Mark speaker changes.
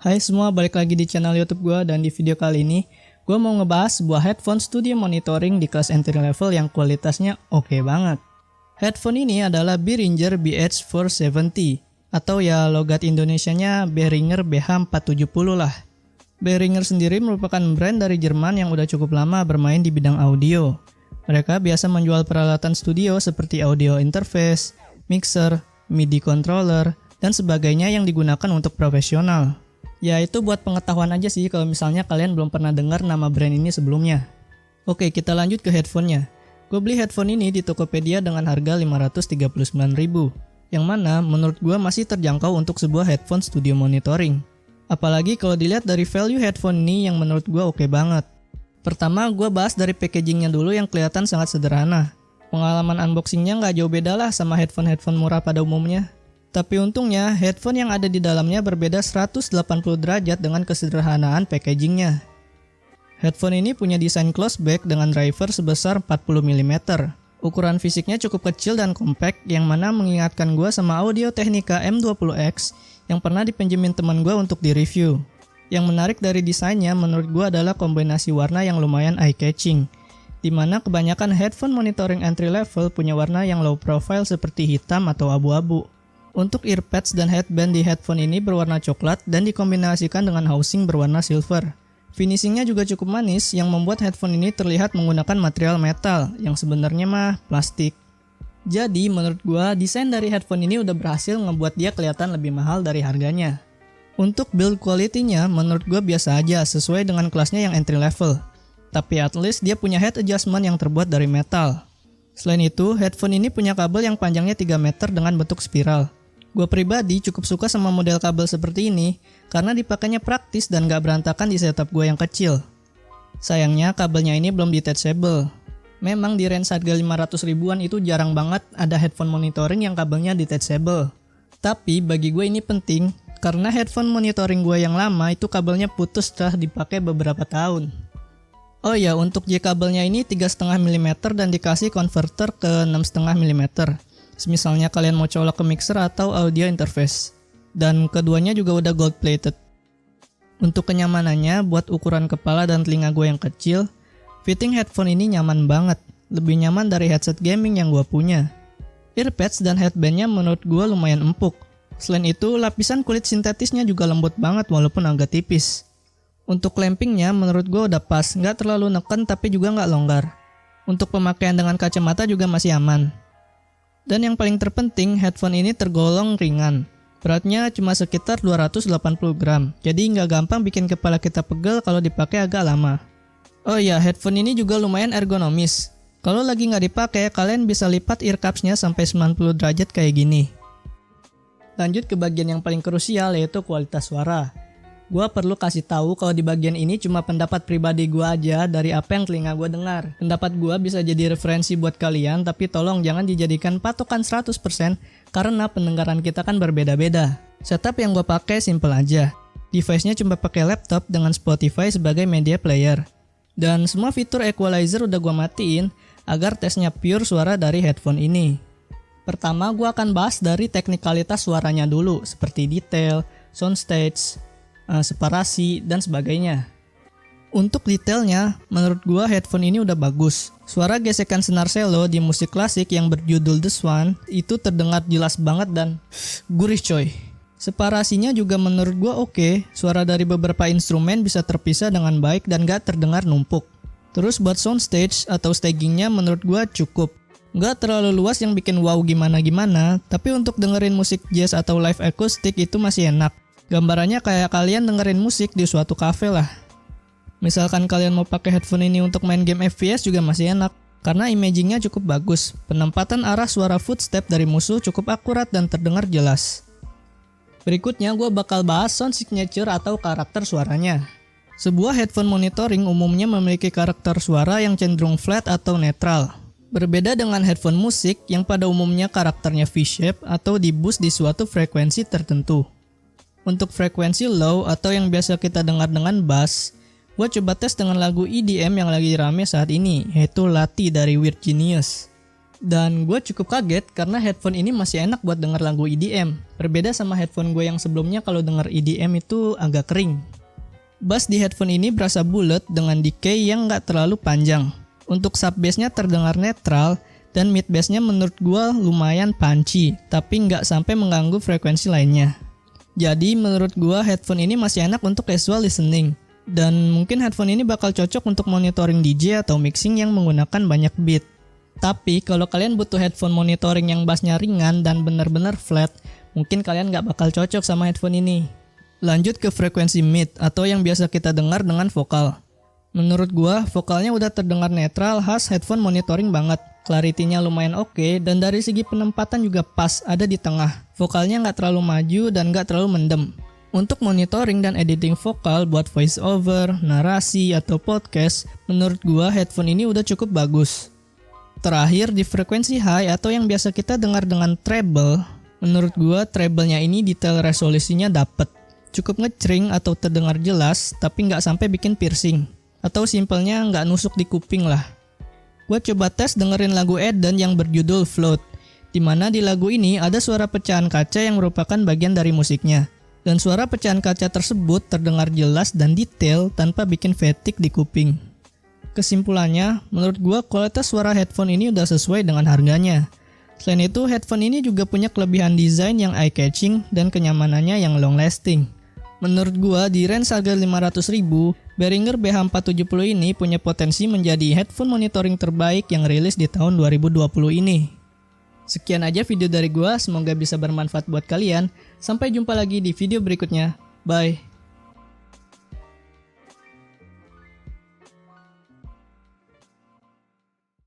Speaker 1: Hai semua, balik lagi di channel YouTube gue, dan di video kali ini gue mau ngebahas sebuah headphone studio monitoring di kelas entry level yang kualitasnya oke banget. Headphone ini adalah Behringer BH470 atau ya logat Indonesianya Behringer BH470 lah. Behringer sendiri merupakan brand dari Jerman yang udah cukup lama bermain di bidang audio. Mereka biasa menjual peralatan studio seperti audio interface, mixer, MIDI controller, dan sebagainya yang digunakan untuk profesional. Ya itu buat pengetahuan aja sih kalau misalnya kalian belum pernah dengar nama brand ini sebelumnya. Oke, kita lanjut ke headphone-nya. Gue beli headphone ini di Tokopedia dengan harga 539.000, yang mana menurut gue masih terjangkau untuk sebuah headphone studio monitoring. Apalagi kalau dilihat dari value headphone ini yang menurut gue oke banget. Pertama, gue bahas dari packagingnya dulu yang kelihatan sangat sederhana. Pengalaman unboxingnya nggak jauh beda lah sama headphone murah pada umumnya. Tapi untungnya, headphone yang ada di dalamnya berbeda 180 derajat dengan kesederhanaan packagingnya. Headphone ini punya desain close back dengan driver sebesar 40 mm. Ukuran fisiknya cukup kecil dan compact yang mana mengingatkan gue sama Audio Technica M20X yang pernah dipinjemin teman gue untuk direview. Yang menarik dari desainnya menurut gue adalah kombinasi warna yang lumayan eye-catching, dimana kebanyakan headphone monitoring entry level punya warna yang low profile seperti hitam atau abu-abu. Untuk earpads dan headband di headphone ini berwarna coklat dan dikombinasikan dengan housing berwarna silver. Finishingnya juga cukup manis yang membuat headphone ini terlihat menggunakan material metal yang sebenarnya mah plastik. Jadi menurut gua desain dari headphone ini udah berhasil ngebuat dia kelihatan lebih mahal dari harganya. Untuk build quality-nya menurut gua biasa aja sesuai dengan kelasnya yang entry level. Tapi at least dia punya head adjustment yang terbuat dari metal. Selain itu, headphone ini punya kabel yang panjangnya 3 meter dengan bentuk spiral. Gue pribadi cukup suka sama model kabel seperti ini karena dipakainya praktis dan gak berantakan di setup gue yang kecil. Sayangnya kabelnya ini belum detachable. Memang di range harga 500 ribuan itu jarang banget ada headphone monitoring yang kabelnya detachable. Tapi bagi gue ini penting karena headphone monitoring gue yang lama itu kabelnya putus setelah dipakai beberapa tahun. Oh ya, untuk J kabelnya ini 3,5 mm dan dikasih konverter ke 6,5 mm. Misalnya kalian mau colok ke mixer atau audio interface. Dan keduanya juga udah gold plated. Untuk kenyamanannya, buat ukuran kepala dan telinga gue yang kecil, fitting headphone ini nyaman banget. Lebih nyaman dari headset gaming yang gue punya. Earpads dan headbandnya menurut gue lumayan empuk. Selain itu, lapisan kulit sintetisnya juga lembut banget walaupun agak tipis. Untuk clampingnya menurut gue udah pas, nggak terlalu neken tapi juga nggak longgar. Untuk pemakaian dengan kacamata juga masih aman. Dan yang paling terpenting, headphone ini tergolong ringan. Beratnya cuma sekitar 280 gram, jadi nggak gampang bikin kepala kita pegel kalau dipakai agak lama. Oh iya, headphone ini juga lumayan ergonomis. Kalau lagi nggak dipakai, kalian bisa lipat ear cups-nya sampai 90 derajat kayak gini. Lanjut ke bagian yang paling krusial, yaitu kualitas suara. Gue perlu kasih tahu kalau di bagian ini cuma pendapat pribadi gue aja dari apa yang telinga gue dengar. Pendapat gue bisa jadi referensi buat kalian, tapi tolong jangan dijadikan patokan 100% karena pendengaran kita kan berbeda-beda. Setup yang gue pakai simple aja. Device-nya cuma pakai laptop dengan Spotify sebagai media player. Dan semua fitur equalizer udah gue matiin agar tesnya pure suara dari headphone ini. Pertama, gue akan bahas dari teknikalitas suaranya dulu, seperti detail, soundstage, separasi, dan sebagainya. Untuk detailnya, menurut gua headphone ini udah bagus. Suara gesekan senar cello di musik klasik yang berjudul The Swan itu terdengar jelas banget dan gurih coy. Separasinya juga menurut gua oke. Suara dari beberapa instrumen bisa terpisah dengan baik dan gak terdengar numpuk. Terus buat soundstage atau stagingnya menurut gua cukup. Gak terlalu luas yang bikin wow gimana-gimana, tapi untuk dengerin musik jazz atau live acoustic itu masih enak. Gambarannya kayak kalian dengerin musik di suatu cafe lah. Misalkan kalian mau pakai headphone ini untuk main game FPS juga masih enak, karena imagingnya cukup bagus. Penempatan arah suara footstep dari musuh cukup akurat dan terdengar jelas. Berikutnya gue bakal bahas sound signature atau karakter suaranya. Sebuah headphone monitoring umumnya memiliki karakter suara yang cenderung flat atau netral. Berbeda dengan headphone musik yang pada umumnya karakternya V-shape atau di-boost di suatu frekuensi tertentu. Untuk frekuensi low atau yang biasa kita dengar dengan bass, gue coba tes dengan lagu EDM yang lagi rame saat ini, yaitu Lati dari Weird Genius. Dan gue cukup kaget karena headphone ini masih enak buat denger lagu EDM. Berbeda sama headphone gue yang sebelumnya kalau denger EDM itu agak kering. Bass di headphone ini berasa bulat dengan decay yang nggak terlalu panjang. Untuk sub bassnya terdengar netral dan mid bassnya menurut gue lumayan punchy, tapi nggak sampai mengganggu frekuensi lainnya. Jadi menurut gue headphone ini masih enak untuk casual listening. Dan mungkin headphone ini bakal cocok untuk monitoring DJ atau mixing yang menggunakan banyak beat. Tapi kalau kalian butuh headphone monitoring yang bassnya ringan dan benar-benar flat, mungkin kalian nggak bakal cocok sama headphone ini. Lanjut ke frekuensi mid atau yang biasa kita dengar dengan vokal. Menurut gua, vokalnya udah terdengar netral khas headphone monitoring banget. Clarity-nya lumayan oke dan dari segi penempatan juga pas, ada di tengah. Vokalnya nggak terlalu maju dan nggak terlalu mendem. Untuk monitoring dan editing vokal buat voice over, narasi, atau podcast, menurut gua headphone ini udah cukup bagus. Terakhir di frekuensi high atau yang biasa kita dengar dengan treble, menurut gua treble-nya ini detail resolusinya dapet. Cukup ngecring atau terdengar jelas tapi nggak sampai bikin piercing. Atau simpelnya nggak nusuk di kuping lah. Gua coba tes dengerin lagu Eden yang berjudul Float, dimana di lagu ini ada suara pecahan kaca yang merupakan bagian dari musiknya. Dan suara pecahan kaca tersebut terdengar jelas dan detail tanpa bikin fatigue di kuping. Kesimpulannya, menurut gua kualitas suara headphone ini udah sesuai dengan harganya. Selain itu, headphone ini juga punya kelebihan desain yang eye-catching dan kenyamanannya yang long-lasting. Menurut gua, di range harga 500.000, Behringer BH470 ini punya potensi menjadi headphone monitoring terbaik yang rilis di tahun 2020 ini. Sekian aja video dari gua, semoga bisa bermanfaat buat kalian. Sampai jumpa lagi di video berikutnya. Bye!